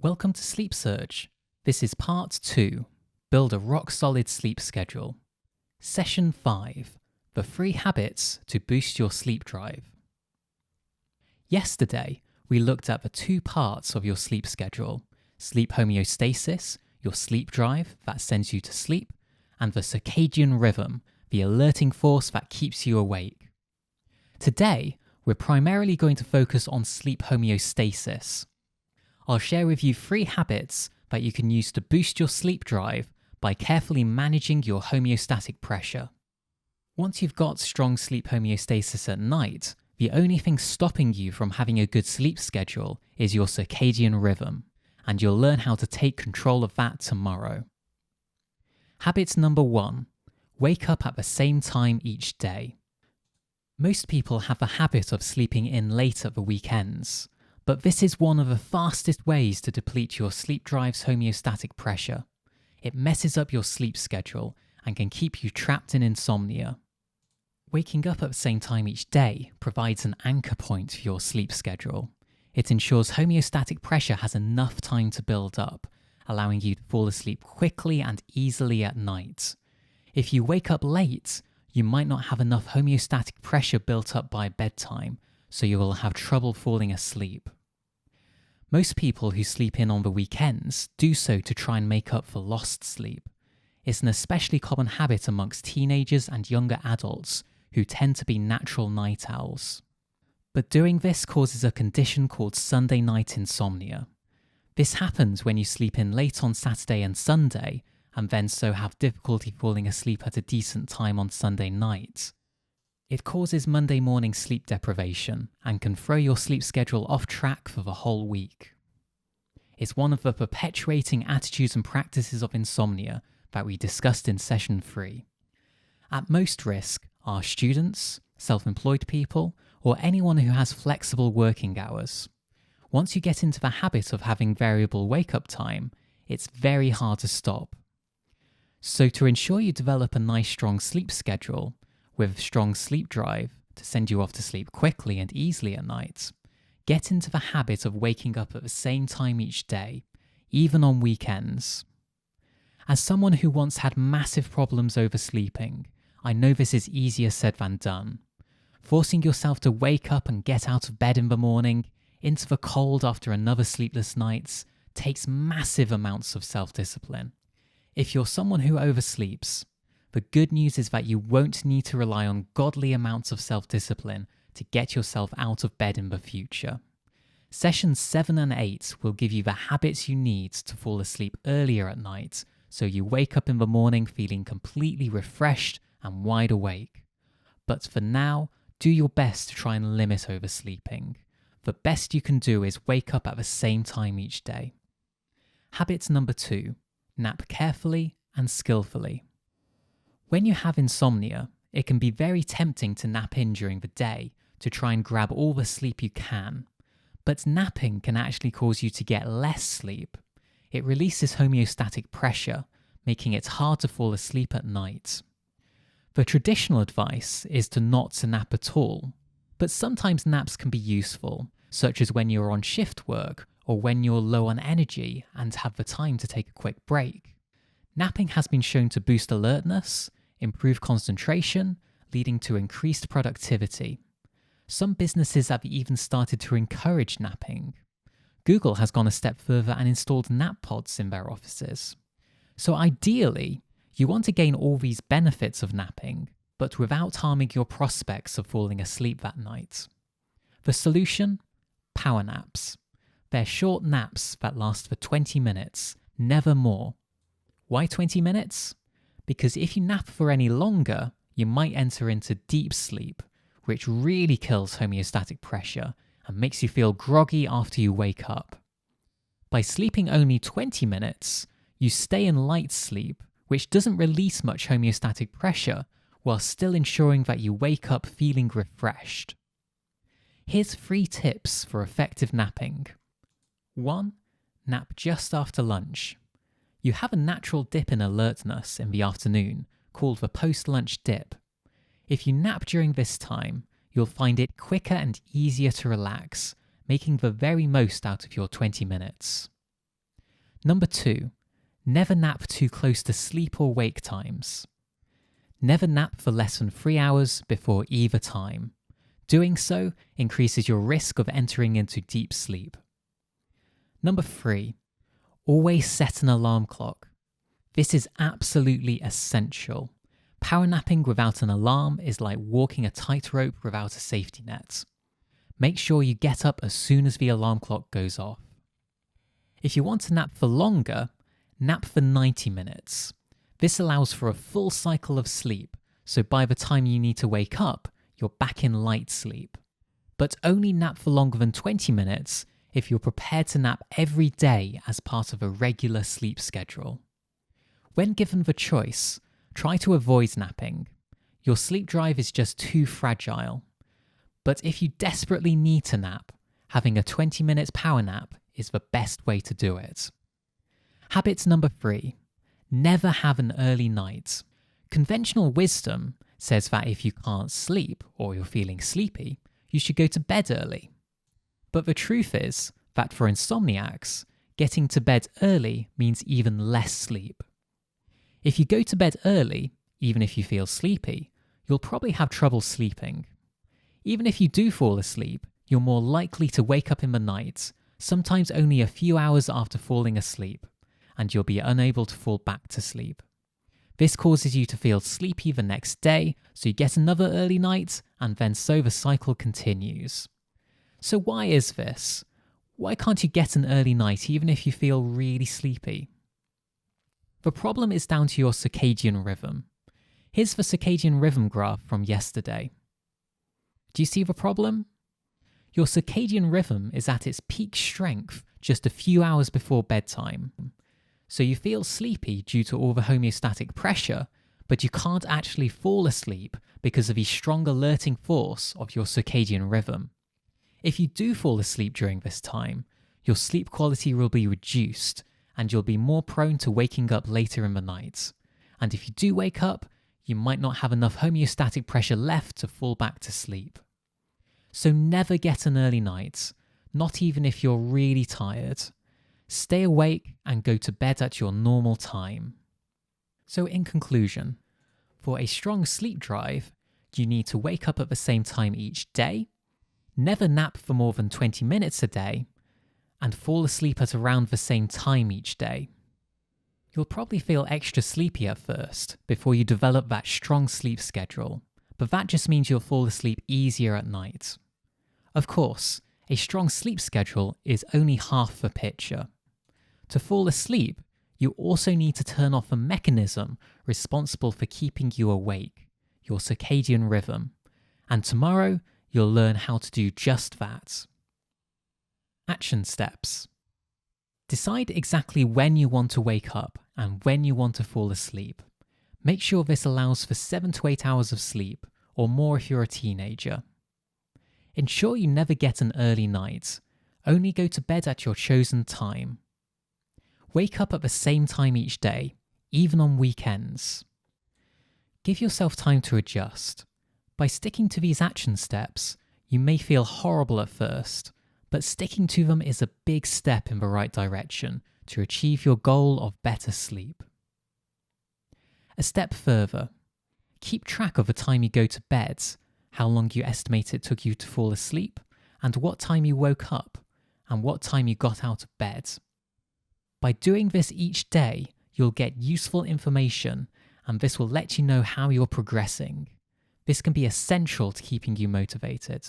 Welcome to Sleep Surge. This is part 2. Build a rock-solid sleep schedule. Session 5. The 3 habits to boost your sleep drive. Yesterday, we looked at the 2 parts of your sleep schedule: sleep homeostasis, your sleep drive that sends you to sleep, and the circadian rhythm, the alerting force that keeps you awake. Today, we're primarily going to focus on sleep homeostasis. I'll share with you 3 habits that you can use to boost your sleep drive by carefully managing your homeostatic pressure. Once you've got strong sleep homeostasis at night, the only thing stopping you from having a good sleep schedule is your circadian rhythm, and you'll learn how to take control of that tomorrow. Habit number 1. Wake up at the same time each day. Most people have the habit of sleeping in late at the weekends, but this is one of the fastest ways to deplete your sleep drive's homeostatic pressure. It messes up your sleep schedule and can keep you trapped in insomnia. Waking up at the same time each day provides an anchor point for your sleep schedule. It ensures homeostatic pressure has enough time to build up, allowing you to fall asleep quickly and easily at night. If you wake up late, you might not have enough homeostatic pressure built up by bedtime, so you will have trouble falling asleep. Most people who sleep in on the weekends do so to try and make up for lost sleep. It's an especially common habit amongst teenagers and younger adults who tend to be natural night owls. But doing this causes a condition called Sunday night insomnia. This happens when you sleep in late on Saturday and Sunday, and then so have difficulty falling asleep at a decent time on Sunday night. It causes Monday morning sleep deprivation and can throw your sleep schedule off track for the whole week. It's one of the perpetuating attitudes and practices of insomnia that we discussed in session 3. At most risk are students, self-employed people, or anyone who has flexible working hours. Once you get into the habit of having variable wake-up time, it's very hard to stop. So to ensure you develop a nice strong sleep schedule, with strong sleep drive to send you off to sleep quickly and easily at night, get into the habit of waking up at the same time each day, even on weekends. As someone who once had massive problems oversleeping, I know this is easier said than done. Forcing yourself to wake up and get out of bed in the morning, into the cold after another sleepless night, takes massive amounts of self-discipline. If you're someone who oversleeps, the good news is that you won't need to rely on godly amounts of self-discipline to get yourself out of bed in the future. Sessions 7 and 8 will give you the habits you need to fall asleep earlier at night, so you wake up in the morning feeling completely refreshed and wide awake. But for now, do your best to try and limit oversleeping. The best you can do is wake up at the same time each day. Habit number 2. Nap carefully and skillfully. When you have insomnia, it can be very tempting to nap in during the day to try and grab all the sleep you can. But napping can actually cause you to get less sleep. It releases homeostatic pressure, making it hard to fall asleep at night. The traditional advice is to not to nap at all, but sometimes naps can be useful, such as when you're on shift work or when you're low on energy and have the time to take a quick break. Napping has been shown to boost alertness, improve concentration, leading to increased productivity. Some businesses have even started to encourage napping. Google has gone a step further and installed nap pods in their offices. So ideally, you want to gain all these benefits of napping, but without harming your prospects of falling asleep that night. The solution? Power naps. They're short naps that last for 20 minutes, never more. Why 20 minutes? Because if you nap for any longer, you might enter into deep sleep, which really kills homeostatic pressure and makes you feel groggy after you wake up. By sleeping only 20 minutes, you stay in light sleep, which doesn't release much homeostatic pressure, while still ensuring that you wake up feeling refreshed. Here's 3 tips for effective napping. 1. Nap just after lunch. You have a natural dip in alertness in the afternoon called the post-lunch dip. If you nap during this time, you'll find it quicker and easier to relax, making the very most out of your 20 minutes. Number 2, never nap too close to sleep or wake times. Never nap for less than 3 hours before either time. Doing so increases your risk of entering into deep sleep. Number 3, always set an alarm clock. This is absolutely essential. Power napping without an alarm is like walking a tightrope without a safety net. Make sure you get up as soon as the alarm clock goes off. If you want to nap for longer, nap for 90 minutes. This allows for a full cycle of sleep, so by the time you need to wake up, you're back in light sleep. But only nap for longer than 20 minutes if you're prepared to nap every day as part of a regular sleep schedule. When given the choice, try to avoid napping. Your sleep drive is just too fragile. But if you desperately need to nap, having a 20-minute power nap is the best way to do it. Habit number 3, never have an early night. Conventional wisdom says that if you can't sleep or you're feeling sleepy, you should go to bed early. But the truth is that for insomniacs, getting to bed early means even less sleep. If you go to bed early, even if you feel sleepy, you'll probably have trouble sleeping. Even if you do fall asleep, you're more likely to wake up in the night, sometimes only a few hours after falling asleep, and you'll be unable to fall back to sleep. This causes you to feel sleepy the next day, so you get another early night, and then so the cycle continues. So why is this? Why can't you get an early night even if you feel really sleepy? The problem is down to your circadian rhythm. Here's the circadian rhythm graph from yesterday. Do you see the problem? Your circadian rhythm is at its peak strength just a few hours before bedtime. So you feel sleepy due to all the homeostatic pressure, but you can't actually fall asleep because of the strong alerting force of your circadian rhythm. If you do fall asleep during this time, your sleep quality will be reduced, and you'll be more prone to waking up later in the night. And if you do wake up, you might not have enough homeostatic pressure left to fall back to sleep. So never get an early night, not even if you're really tired. Stay awake and go to bed at your normal time. So in conclusion, for a strong sleep drive, you need to wake up at the same time each day, never nap for more than 20 minutes a day, and fall asleep at around the same time each day. You'll probably feel extra sleepy at first before you develop that strong sleep schedule, but that just means you'll fall asleep easier at night. Of course, a strong sleep schedule is only half the picture. To fall asleep, you also need to turn off a mechanism responsible for keeping you awake, your circadian rhythm, and tomorrow you'll learn how to do just that. Action steps. Decide exactly when you want to wake up and when you want to fall asleep. Make sure this allows for 7 to 8 hours of sleep, or more if you're a teenager. Ensure you never get an early night. Only go to bed at your chosen time. Wake up at the same time each day, even on weekends. Give yourself time to adjust. By sticking to these action steps, you may feel horrible at first, but sticking to them is a big step in the right direction to achieve your goal of better sleep. A step further, keep track of the time you go to bed, how long you estimate it took you to fall asleep, and what time you woke up, and what time you got out of bed. By doing this each day, you'll get useful information, and this will let you know how you're progressing. This can be essential to keeping you motivated.